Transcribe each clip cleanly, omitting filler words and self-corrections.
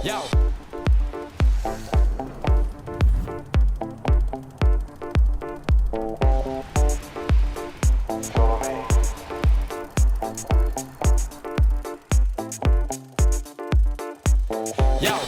Yo. Yo.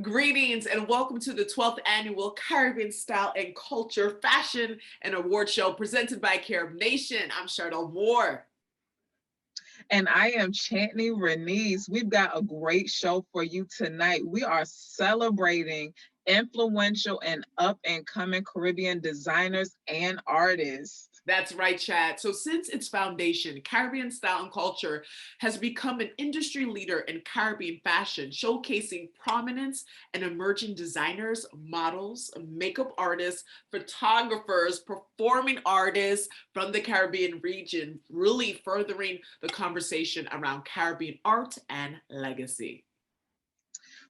Greetings and welcome to the 12th annual Caribbean Style and Culture Fashion and Award Show presented by Carib Nation. I'm Charlotte Moore. And I am Chantney Renese. We've got a great show for you tonight. We are celebrating influential and up-and-coming Caribbean designers and artists. That's right, Chad. So since its foundation, Caribbean Style and Culture has become an industry leader in Caribbean fashion, showcasing prominence and emerging designers, models, makeup artists, photographers, performing artists from the Caribbean region, really furthering the conversation around Caribbean art and legacy.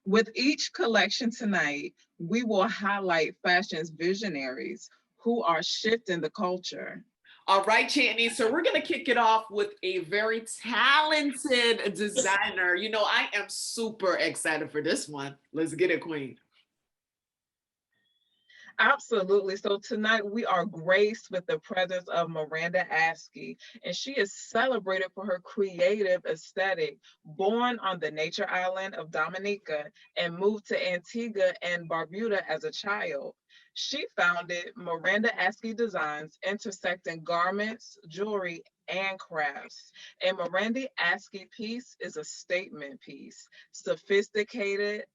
With each collection tonight, we will highlight fashion's visionaries who are shifting the culture. All right, Chantney. So we're going to kick it off with a very talented designer. You know, I am super excited for this one. Let's get it, Queen. Absolutely. So tonight we are graced with the presence of Miranda Askey, and she is celebrated for her creative aesthetic. Born on the nature island of Dominica and moved to Antigua and Barbuda as a child, she founded Miranda Askey Designs, intersecting garments, jewelry, and crafts. A Miranda Askey piece is a statement piece, sophisticated,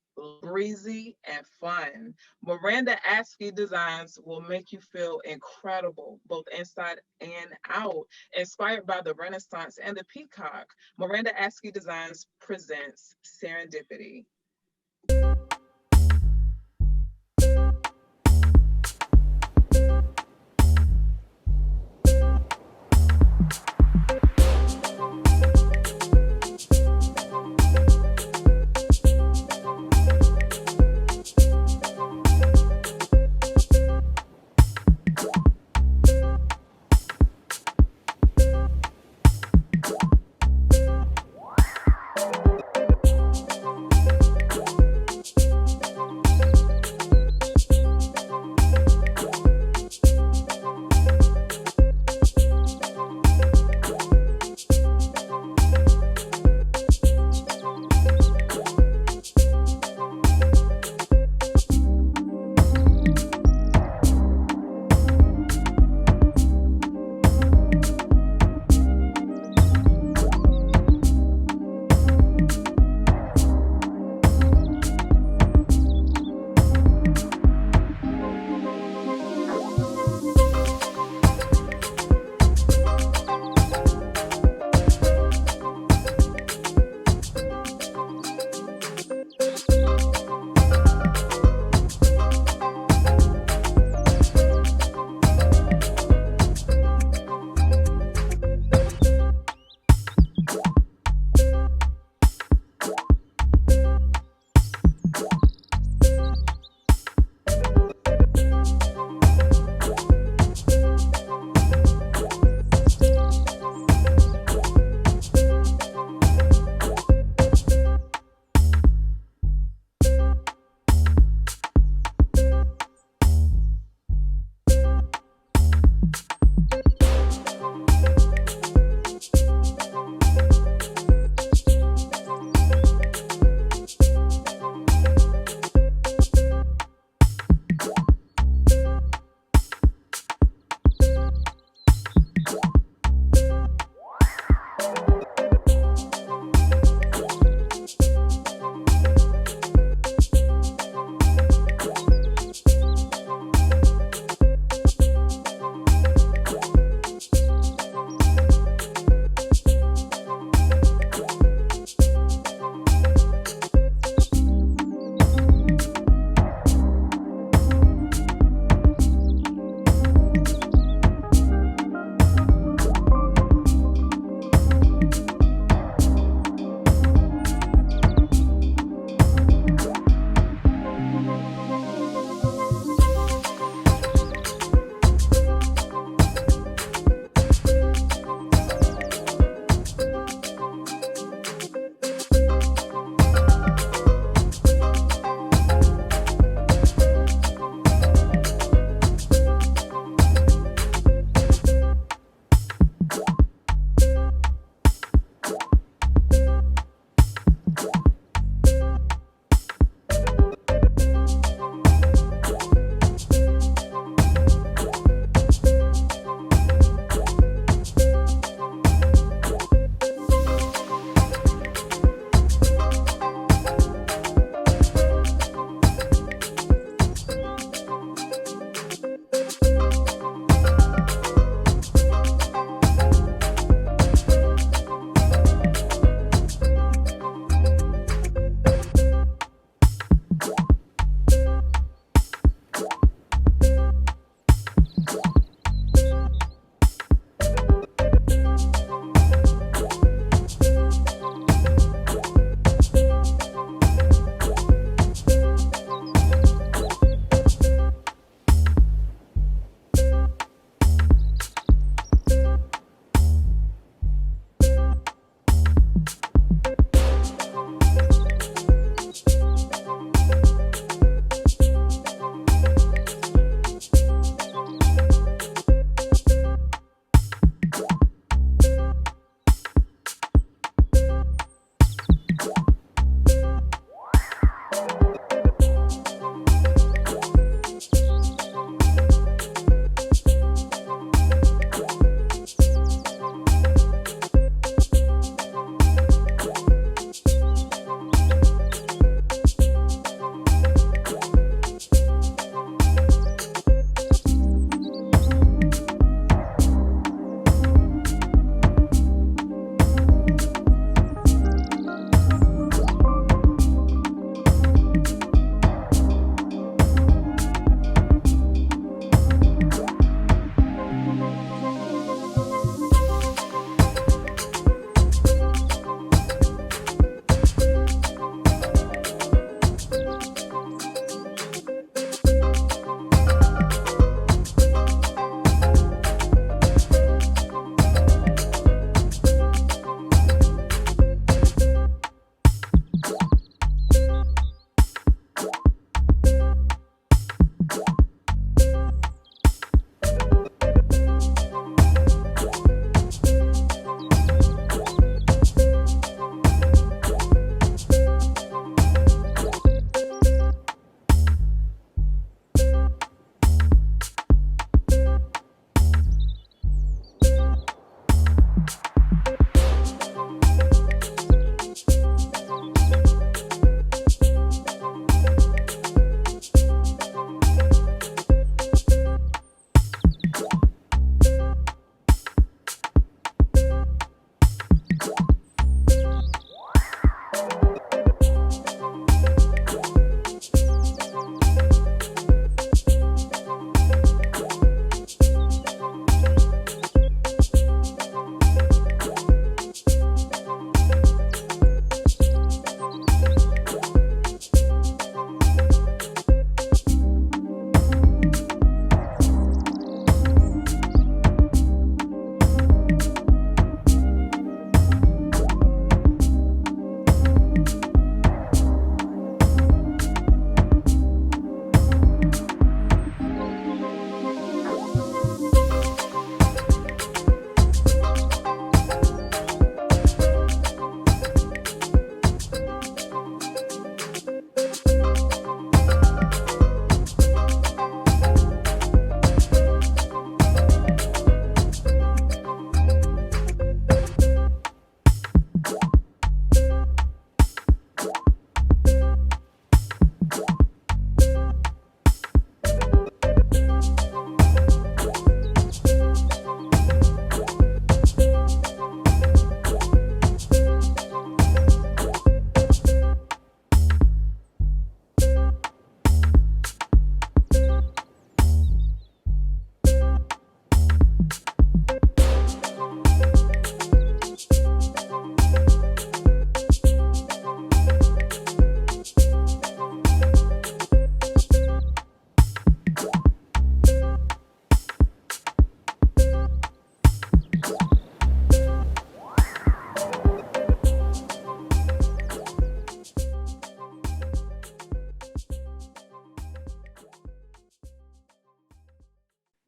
breezy, and fun. Miranda Askey Designs will make you feel incredible, both inside and out. Inspired by the Renaissance and the peacock, Miranda Askey Designs presents Serendipity.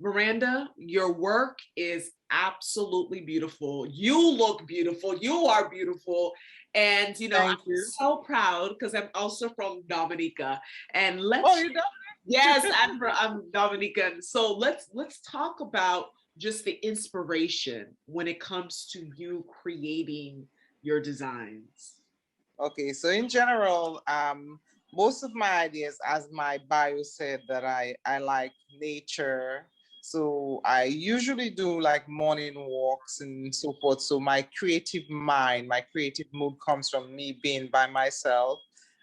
Miranda, your work is absolutely beautiful. You look beautiful. You are beautiful. And, I'm Thank you. so proud because I'm also from Dominica. And Oh, let's, you don't? yes, I'm Dominican. So let's talk about just the inspiration when it comes to you creating your designs. Okay, so in general, most of my ideas, as my bio said, that I like nature. So I usually do like morning walks and so forth. So my creative mind, my creative mood comes from me being by myself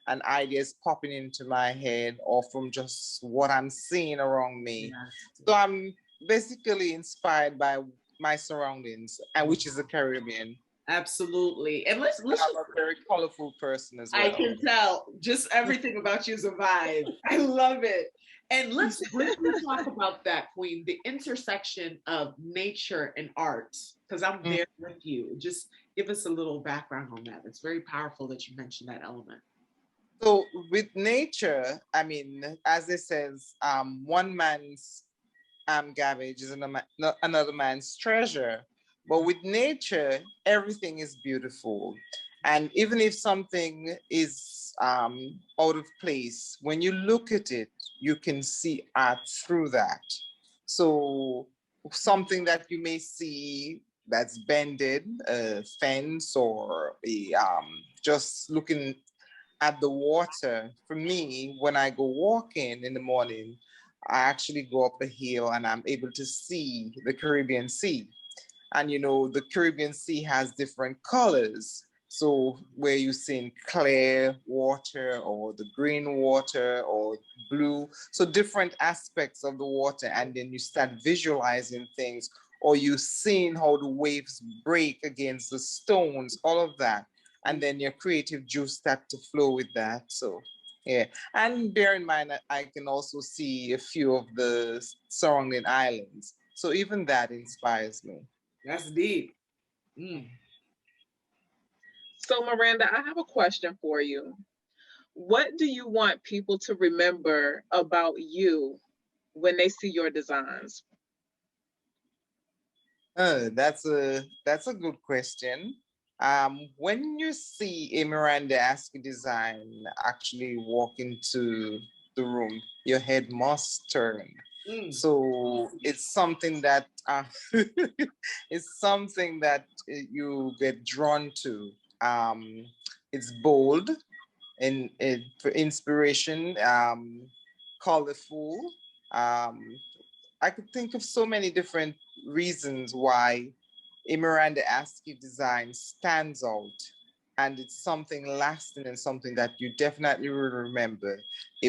and ideas popping into my head or from just what I'm seeing around me. Yes. So I'm basically inspired by my surroundings, and which is the Caribbean. Absolutely. And let's I'm just a very colorful person as I well. can tell just everything about you is a vibe. I love it. And let's briefly talk about that, Queen, the intersection of nature and art, because I'm Mm. there with you. Just give us a little background on that. It's very powerful that you mentioned that element. So with nature, I mean, as it says, one man's garbage is another man's treasure. But with nature, everything is beautiful. And even if something is out of place, when you look at it, you can see art through that. So something that you may see that's bended, a fence or just looking at the water. For me, when I go walking in the morning, I actually go up a hill and I'm able to see the Caribbean Sea. And the Caribbean Sea has different colors. So where you see clear water or the green water or blue, so different aspects of the water, and then you start visualizing things, or you seeing how the waves break against the stones, all of that, and then your creative juice start to flow with that. So yeah, and bear in mind that I can also see a few of the surrounding islands, so even that inspires me. That's deep. Mm. So, Miranda, I have a question for you. What do you want people to remember about you when they see your designs? That's a good question. When you see a Miranda Askey design actually walk into the room, your head must turn. Mm. So it's something that it's something that you get drawn to. It's bold and for inspiration, colorful. Um, I could think of so many different reasons why a Miranda Askey design stands out. And it's something lasting and something that you definitely will remember.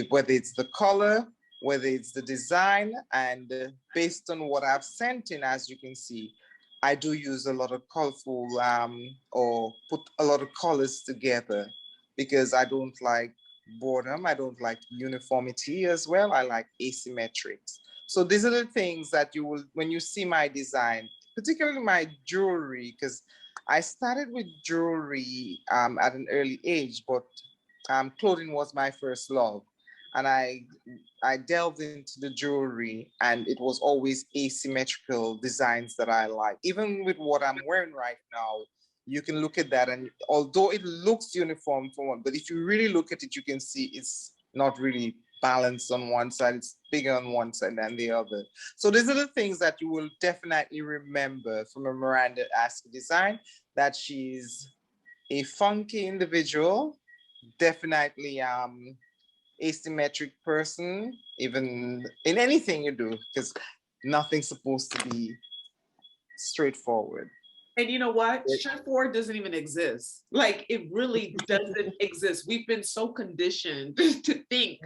Whether it's the color, whether it's the design, and based on what I've sent in, as you can see, I do use a lot of colorful or put a lot of colors together because I don't like boredom. I don't like uniformity as well. I like asymmetrics. So these are the things that you will, when you see my design, particularly my jewelry, because I started with jewelry at an early age, but clothing was my first love. And I delved into the jewelry, and it was always asymmetrical designs that I like. Even with what I'm wearing right now, you can look at that, and although it looks uniform for one, but if you really look at it, you can see it's not really balanced on one side. It's bigger on one side than the other. So these are the things that you will definitely remember from a Miranda Askey design, that she's a funky individual, definitely asymmetric person, even in anything you do, because nothing's supposed to be straightforward. And you know what? Straightforward doesn't even exist. Like it really doesn't exist. We've been so conditioned to think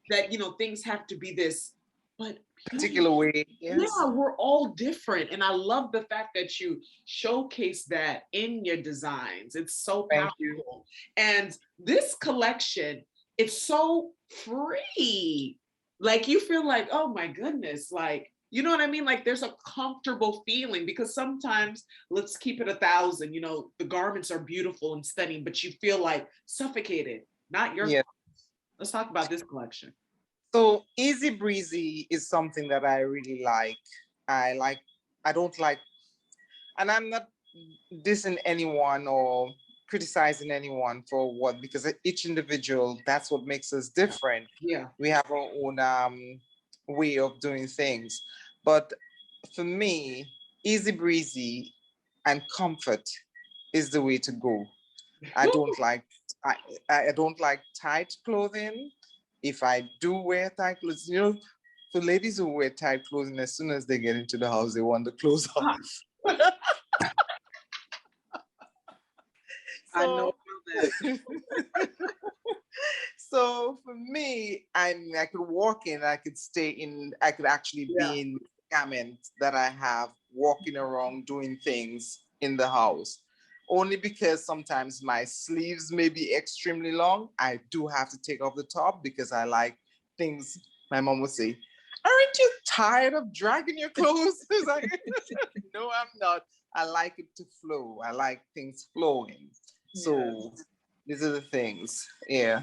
that things have to be this, but Particular way, yes. yeah, we're all different. And I love the fact that you showcase that in your designs. It's so Thank you. powerful. And this collection, it's so free. Like you feel like, oh my goodness, like, you know what I mean? Like there's a comfortable feeling because sometimes, let's keep it 1,000, the garments are beautiful and stunning, but you feel like suffocated. Not your Yeah. fault. Let's talk about this collection. So easy breezy is something that I really like. I like, I don't like, and I'm not dissing anyone or criticizing anyone for what, because each individual, that's what makes us different. Yeah. We have our own way of doing things. But for me, easy breezy and comfort is the way to go. I don't like I, I don't like tight clothing. If I do wear tight clothes, for ladies who wear tight clothing, as soon as they get into the house, they want the clothes off. I know So, that. so for me, I could walk in, I could stay in, I could actually Yeah. be in garments that I have walking around doing things in the house. Only because sometimes my sleeves may be extremely long. I do have to take off the top because I like things. My mom would say, "Aren't you tired of dragging your clothes?" It's like, no, I'm not. I like it to flow. I like things flowing. So these are the things. Yeah.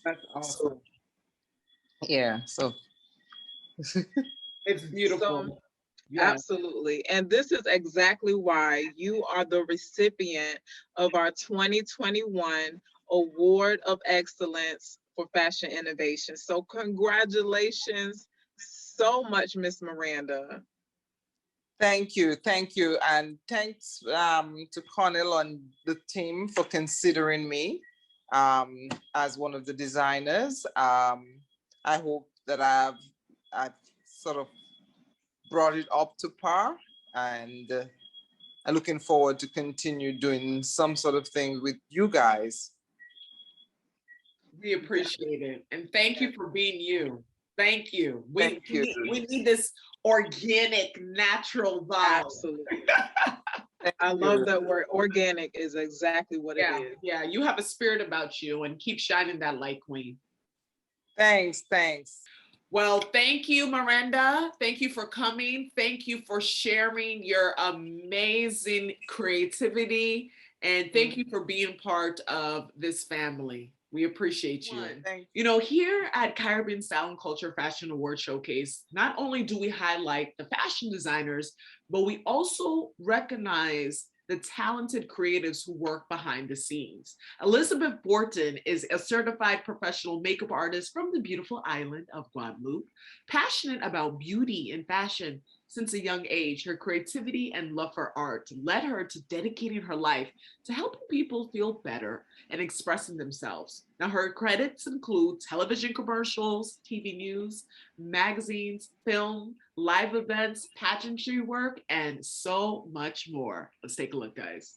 That's awesome. So yeah. So It's beautiful. So, Yeah. absolutely. And this is exactly why you are the recipient of our 2021 Award of Excellence for Fashion Innovation. So, congratulations so much, Miss Miranda. thank you, and thanks to Cornell and the team for considering me as one of the designers. I hope that I've sort of brought it up to par, and I'm looking forward to continue doing some sort of thing with you guys. We appreciate it. And thank you for being you. Thank you. Thank you. We need this organic, natural vibe. Absolutely. Thank I you. love that word. Organic is exactly what Yeah, it is. yeah. You have a spirit about you, and keep shining that light, Queen. Thanks. Well, thank you, Miranda. Thank you for coming. Thank you for sharing your amazing creativity. And thank you for being part of this family. We appreciate you. Thank You know, here at Caribbean Style and Culture Fashion Award Showcase, not only do we highlight the fashion designers, but we also recognize the talented creatives who work behind the scenes. Elizabeth Borton is a certified professional makeup artist from the beautiful island of Guadeloupe, passionate about beauty and fashion. Since a young age, her creativity and love for art led her to dedicating her life to helping people feel better and expressing themselves. Now, her credits include television commercials, TV news, magazines, film, live events, pageantry work, and so much more. Let's take a look, guys.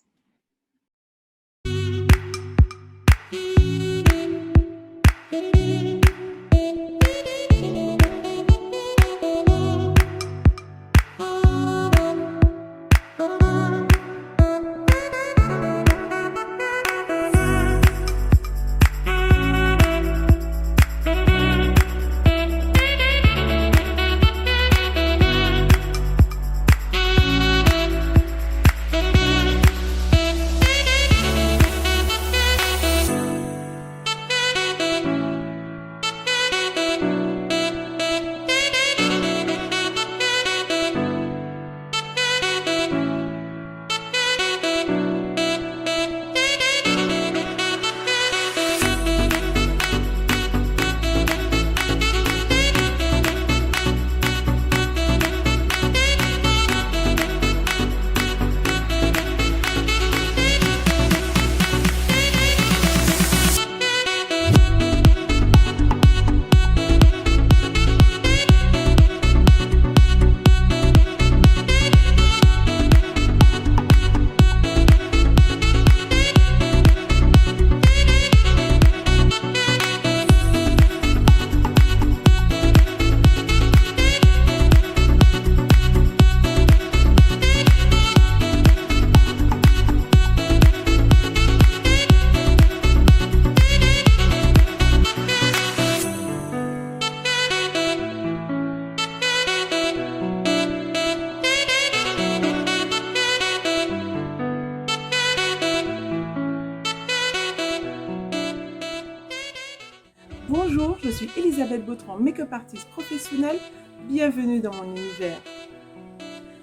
Bonjour, je suis Elisabeth Bautran, make-up artist professionnelle. Bienvenue dans mon univers.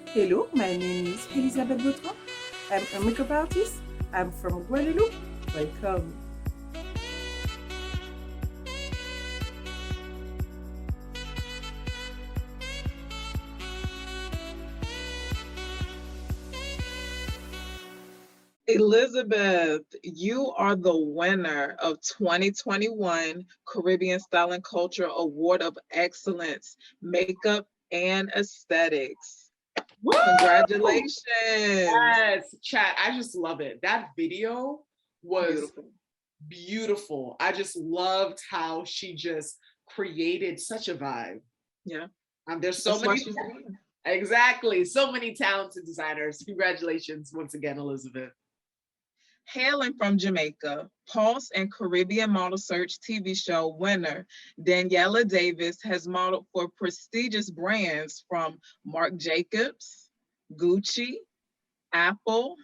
Hello, my name is Elisabeth Bautran. I'm a makeup artist. I'm from Guadeloupe. Welcome. Elizabeth, you are the winner of 2021 Caribbean Style and Culture Award of Excellence, Makeup and Aesthetics. Woo! Congratulations. Yes, chat. I just love it. That video was beautiful. I just loved how she just created such a vibe. Yeah. There's so many. Exactly. So many talented designers. Congratulations once again, Elizabeth. Hailing from Jamaica, Pulse and Caribbean Model Search TV show winner Daniela Davis has modeled for prestigious brands from Marc Jacobs, Gucci, Apple,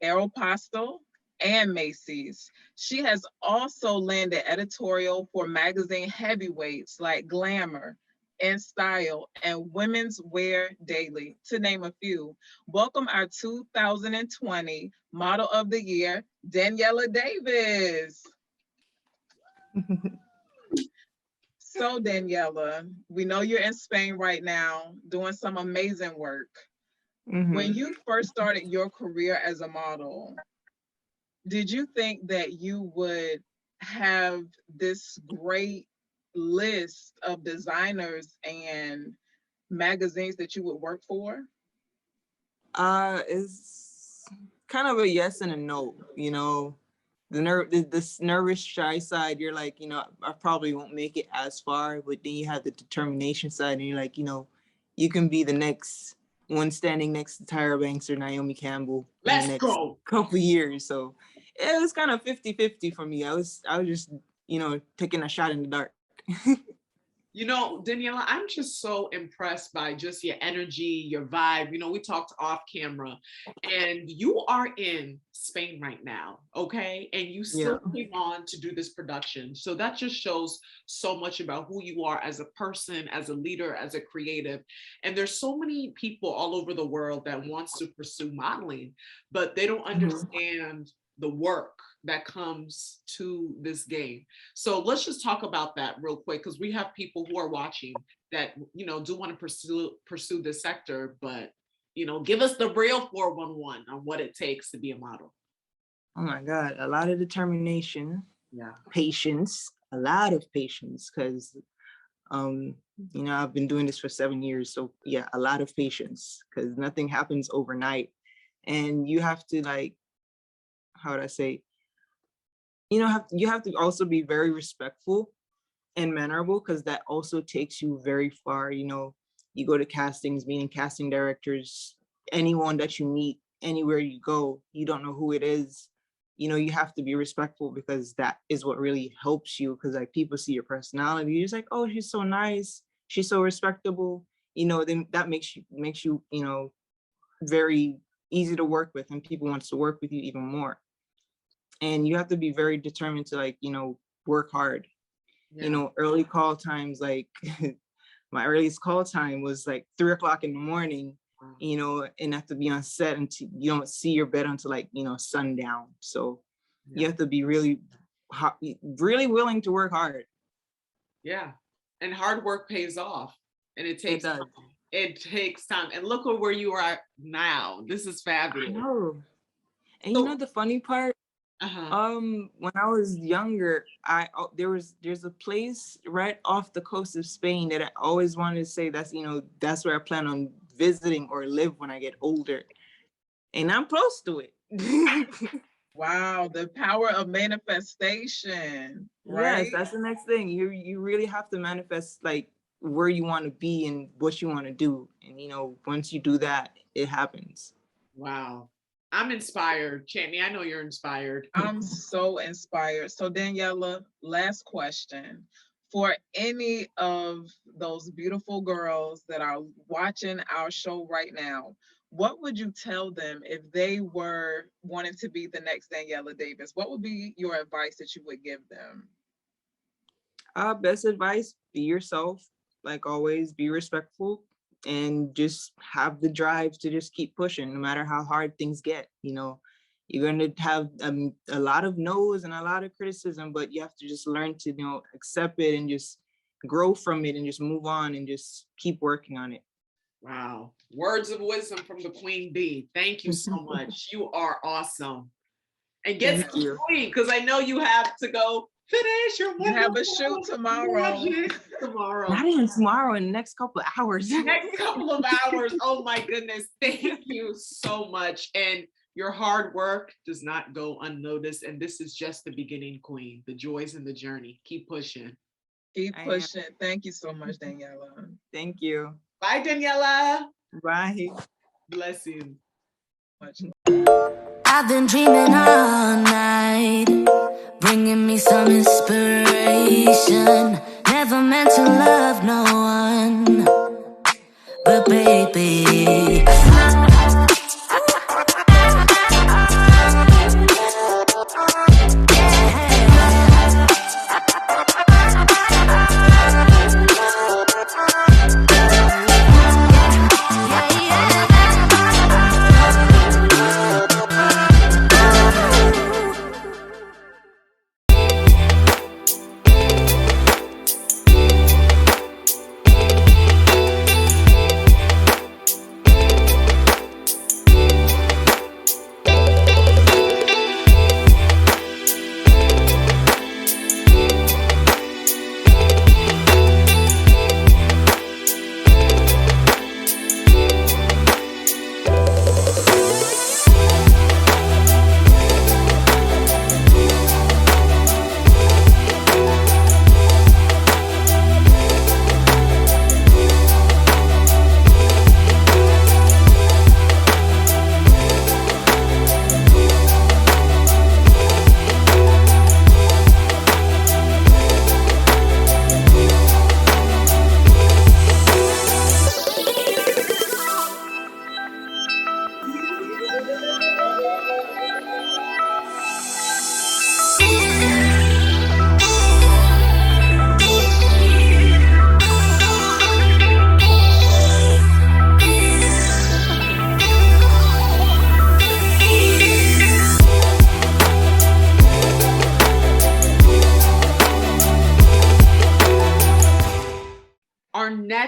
Aeropostale, and Macy's. She has also landed editorial for magazine heavyweights like Glamour, and Style, and Women's Wear Daily, to name a few. Welcome our 2020 Model of the Year, Daniela Davis. So Daniela, we know you're in Spain right now doing some amazing work. When you first started your career as a model, did you think that you would have this great list of designers and magazines that you would work for? It's kind of a yes and a no, you know. This nervous, shy side, you're like, you know, I probably won't make it as far, but then you have the determination side and you're like, you know, you can be the next one standing next to Tyra Banks or Naomi Campbell in the next couple years. So it was kind of 50-50 for me. I was just, you know, taking a shot in the dark. You know, Daniela, I'm just so impressed by just your energy, your vibe. You know, we talked off camera and you are in Spain right now, okay? And you still came on to do this production. So that just shows so much about who you are as a person, as a leader, as a creative. And there's so many people all over the world that wants to pursue modeling, but they don't understand the work that comes to this game. So let's just talk about that real quick, because we have people who are watching that, you know, do want to pursue this sector, but, you know, give us the real 411 on what it takes to be a model. Oh my God, a lot of determination, patience, a lot of patience, because, you know, I've been doing this for 7 years. So yeah, a lot of patience, because nothing happens overnight. And you have to, like, how would I say, you know, you have to also be very respectful and mannerable, because that also takes you very far. You know, you go to castings, meeting casting directors, anyone that you meet, anywhere you go, you don't know who it is. You know, you have to be respectful, because that is what really helps you. Because like people see your personality, you're just like, oh, she's so nice, she's so respectable. You know, then that makes you, you know, very easy to work with, and people want to work with you even more. And you have to be very determined to, like, you know, work hard. You know, early call times, like my earliest call time was like 3 o'clock in the morning, you know, and have to be on set until you don't see your bed until, like, you know, sundown. So you have to be really willing to work hard. Yeah. And hard work pays off. And it takes time. And look at where you are now. This is fabulous. I know. And you know the funny part? When I was younger, there's a place right off the coast of Spain that I always wanted to say that's, you know, that's where I plan on visiting or live when I get older. And I'm close to it. Wow, the power of manifestation, right? Yes, that's the next thing. You really have to manifest, like, where you want to be and what you want to do. And, you know, once you do that, it happens. Wow. I'm inspired. Chantney, I know you're inspired. I'm so inspired. So Daniela, last question. For any of those beautiful girls that are watching our show right now, what would you tell them if they were wanting to be the next Daniela Davis? What would be your advice that you would give them? Best advice, be yourself, like always, be respectful, and just have the drive to just keep pushing no matter how hard things get. You're going to have a lot of no's and a lot of criticism, but you have to just learn to accept it and just grow from it and just move on and just keep working on it. Wow. Words of wisdom from the Queen Bee. Thank you so much. You are awesome. And get some sleep, because I know you have to go finish your You have a shoot tomorrow. Not even tomorrow, in the next couple of hours. Next couple of hours. Oh my goodness. Thank you so much. And your hard work does not go unnoticed. And this is just the beginning, Queen. The joys in the journey. Keep pushing. Keep pushing. Thank you so much, Daniela. Thank you. Bye, Daniela. Bye. Bless you. I've been dreaming all night, bringing me some inspiration. Never meant to love no one, but baby,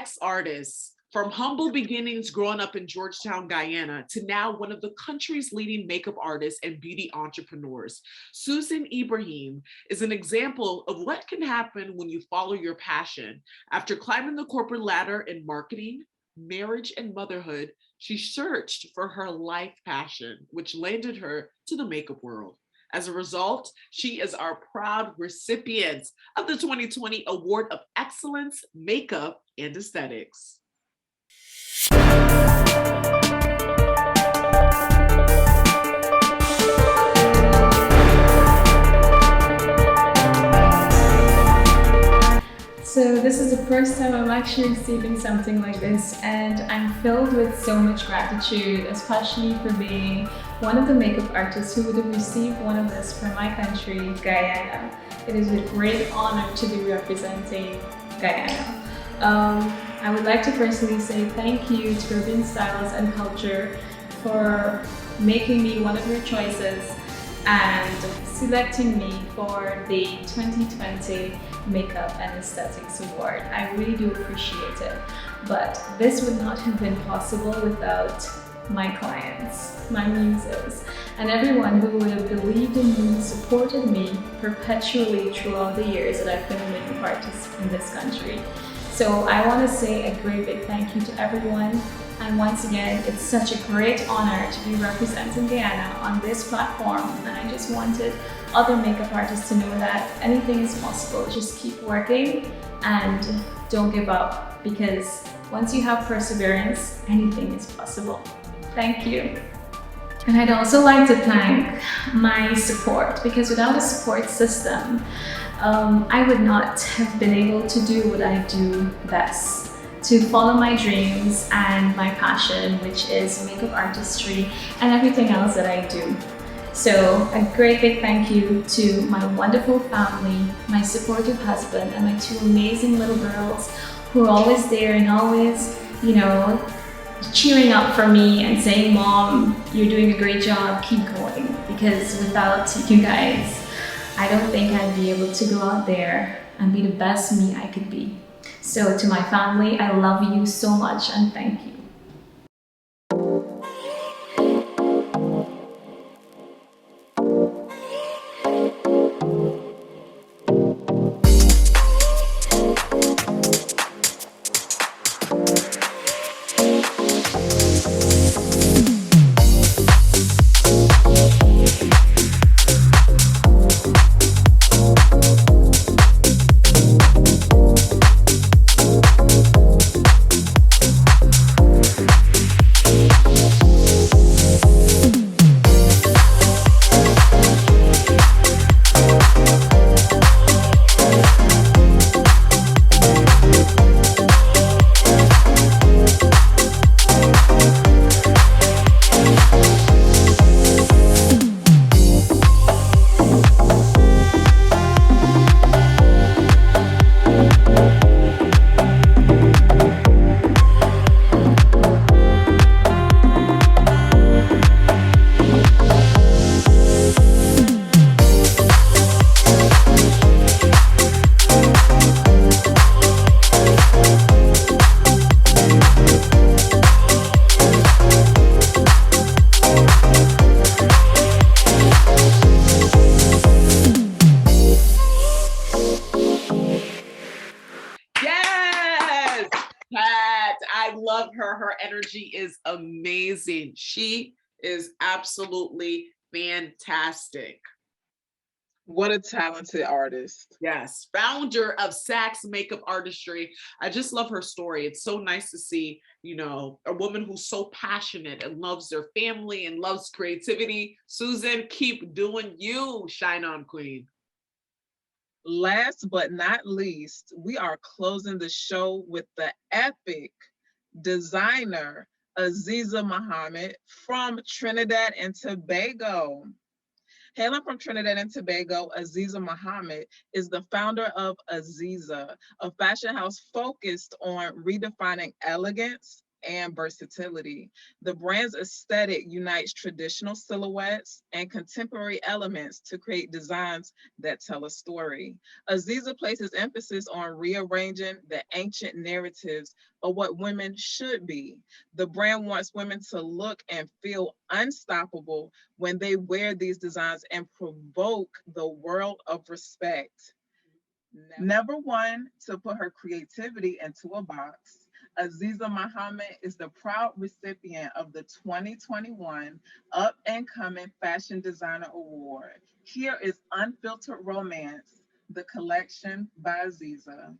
Next artist, from humble beginnings growing up in Georgetown, Guyana, to now one of the country's leading makeup artists and beauty entrepreneurs, Susan Ibrahim is an example of what can happen when you follow your passion. After climbing the corporate ladder in marketing, marriage, and motherhood, she searched for her life passion, which landed her to the makeup world. As a result, she is our proud recipient of the 2020 Award of Excellence, Makeup and Aesthetics. So this is the first time I'm actually receiving something like this, and I'm filled with so much gratitude, especially for being one of the makeup artists who would have received one of this from my country, Guyana. It is a great honor to be representing Guyana. I would like to personally say thank you to Urban Styles and Culture for making me one of your choices and selecting me for the 2020 Makeup and Aesthetics Award. I really do appreciate it, but this would not have been possible without my clients, my muses, and everyone who would have believed in me, supported me perpetually throughout the years that I've been a makeup artist in this country. So I want to say a great big thank you to everyone. And once again, it's such a great honor to be representing Guyana on this platform. And I just wanted other makeup artists to know that anything is possible. Just keep working and don't give up, because once you have perseverance, anything is possible. Thank you. And I'd also like to thank my support, because without a support system, I would not have been able to do what I do best, to follow my dreams and my passion, which is makeup artistry and everything else that I do. So a great big thank you to my wonderful family, my supportive husband, and my two amazing little girls who are always there and always, cheering up for me and saying, Mom, you're doing a great job, keep going. Because without you guys, I don't think I'd be able to go out there and be the best me I could be. So to my family, I love you so much and thank you. Her energy is amazing. She is absolutely fantastic. What a talented artist. Yes, founder of Saks Makeup Artistry. I just love her story. It's so nice to see, a woman who's so passionate and loves their family and loves creativity. Susan, keep doing you. Shine on, Queen. Last but not least, we are closing the show with the epic designer Aziza Mohammed from Trinidad and Tobago. Hailing from Trinidad and Tobago, Aziza Mohammed is the founder of Aziza, a fashion house focused on redefining elegance and versatility. The brand's aesthetic unites traditional silhouettes and contemporary elements to create designs that tell a story. Aziza places emphasis on rearranging the ancient narratives of what women should be. The brand wants women to look and feel unstoppable when they wear these designs and provoke the world of respect. Never one to put her creativity into a box, Aziza Mohammed is the proud recipient of the 2021 Up and Coming Fashion Designer Award. Here is Unfiltered Romance, the collection by Aziza.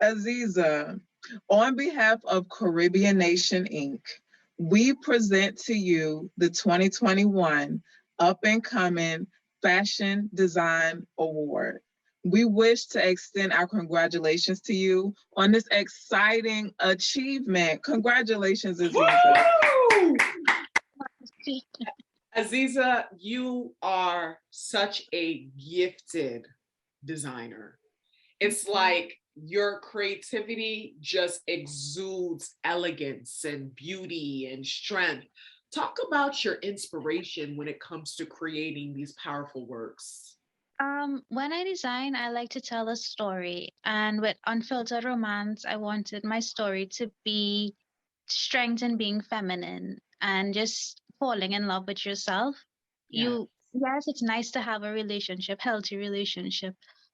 Aziza, on behalf of Caribbean Nation Inc., we present to you the 2021 Up and Coming Fashion Design Award. We wish to extend our congratulations to you on this exciting achievement. Congratulations, Aziza. Woo! Aziza, you are such a gifted designer. It's like your creativity just exudes elegance and beauty and strength. Talk about your inspiration when it comes to creating these powerful works. When I design, I like to tell a story. And with Unfiltered Romance, I wanted my story to be strength in being feminine and just falling in love with yourself. Yeah. Yes, it's nice to have a relationship, healthy relationship,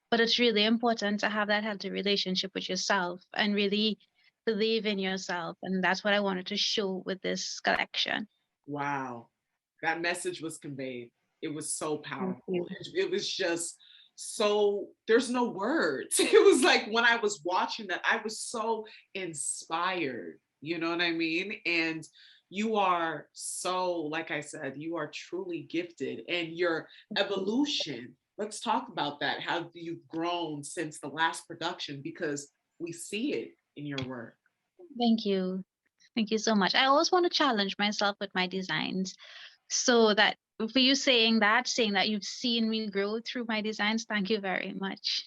but it's really important to have that healthy relationship with yourself and really believe in yourself. And that's what I wanted to show with this collection. Wow. That message was conveyed. It was so Thank powerful. you. It was just so, there's no words. It was like when I was watching that, I was so inspired. You know what I mean? And you are so, like I said, you are truly gifted and your evolution. Let's talk about that. How you've grown since the last production because we see it in your work. Thank you. Thank you so much. I always want to challenge myself with my designs. So that for you saying that you've seen me grow through my designs, thank you very much.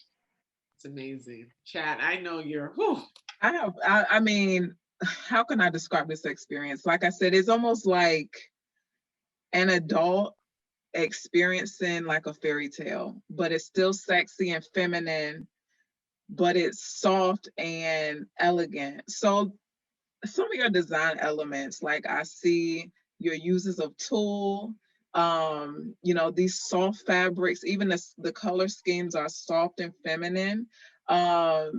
It's amazing. Chad, I know you're, whew. I mean, how can I describe this experience? Like I said, it's almost like an adult experiencing like a fairy tale, but it's still sexy and feminine, but it's soft and elegant. So some of your design elements, like I see your uses of tulle, these soft fabrics, even the color schemes are soft and feminine. Tell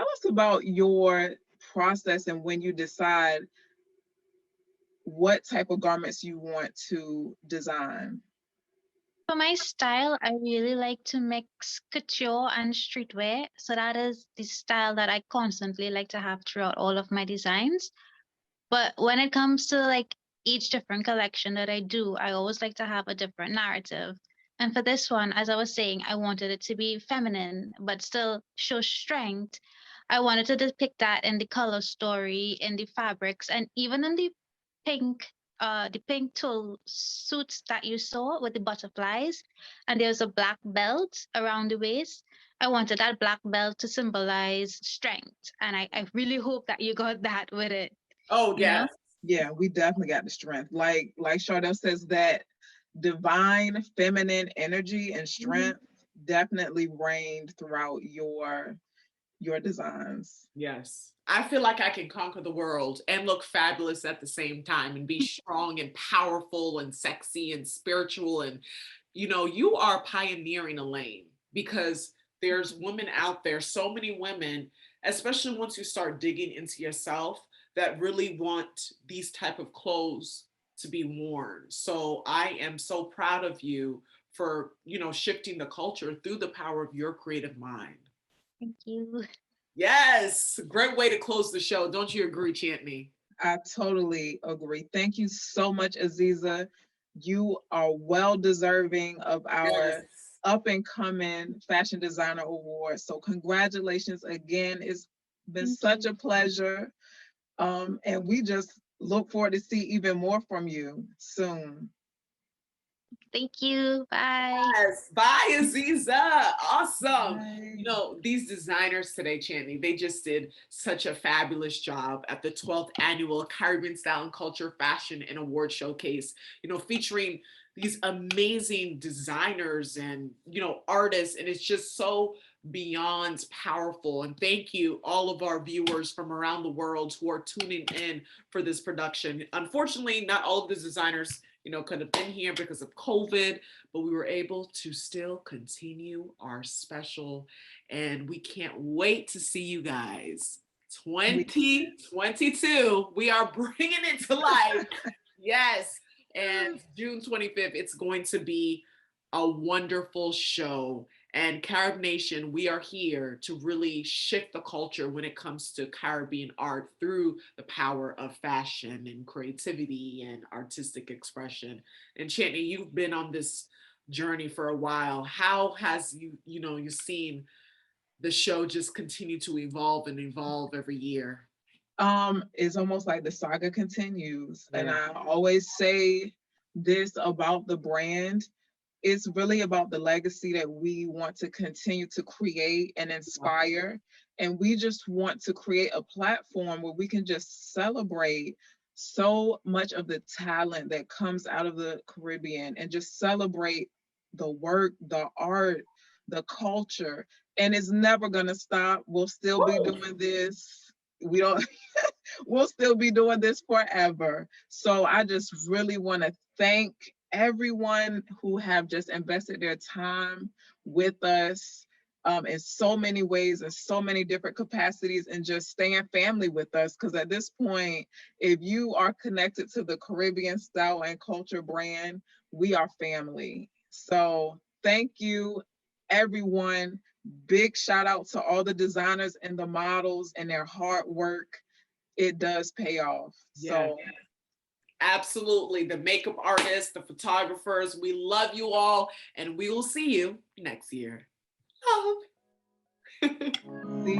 us about your process and when you decide what type of garments you want to design. For my style, I really like to mix couture and streetwear. So that is the style that I constantly like to have throughout all of my designs. But when it comes to like each different collection that I do, I always like to have a different narrative. And for this one, as I was saying, I wanted it to be feminine, but still show strength. I wanted to depict that in the color story, in the fabrics, and even in the pink tulle suits that you saw with the butterflies. And there's a black belt around the waist. I wanted that black belt to symbolize strength. And I really hope that you got that with it. Oh, You know? yes. Yeah, we definitely got the strength. Like Chardell says, that divine feminine energy and strength definitely reigned throughout your designs. Yes. I feel like I can conquer the world and look fabulous at the same time and be strong and powerful and sexy and spiritual. And, you are pioneering a lane because there's women out there, so many women, especially once you start digging into yourself, that really want these type of clothes to be worn. So I am so proud of you for, shifting the culture through the power of your creative mind. Thank you. Yes, great way to close the show. Don't you agree, Chantney? I totally agree. Thank you so much, Aziza. You are well deserving of our up and coming fashion designer award. So congratulations again. It's been such a pleasure. And we just look forward to see even more from you soon. Thank you. Bye. Yes. Bye, Aziza. Awesome. Bye. These designers today, Chantney, they just did such a fabulous job at the 12th annual Caribbean Style and Culture Fashion and Award Showcase, featuring these amazing designers and, artists. And it's just so beyond powerful. And thank you, all of our viewers from around the world who are tuning in for this production. Unfortunately, not all of the designers could have been here because of COVID, but we were able to still continue our special, and we can't wait to see you guys. 2022, we are bringing it to life. Yes, and June 25th, it's going to be a wonderful show. And Carib Nation, we are here to really shift the culture when it comes to Caribbean art through the power of fashion and creativity and artistic expression. And Chantney, you've been on this journey for a while. How has you've seen the show just continue to evolve and evolve every year? It's almost like the saga continues. Yeah. And I always say this about the brand. It's really about the legacy that we want to continue to create and inspire. And we just want to create a platform where we can just celebrate so much of the talent that comes out of the Caribbean and just celebrate the work, the art, the culture. And it's never gonna stop. We'll still be doing this. We'll still be doing this forever. So I just really want to thank everyone who have just invested their time with us in so many ways, in so many different capacities, and just staying family with us. Because at this point, if you are connected to the Caribbean Style and Culture brand, we are family. So thank you, everyone. Big shout out to all the designers and the models and their hard work. It does pay off. So absolutely. The makeup artists, the photographers, we love you all, and we will see you next year. Love. See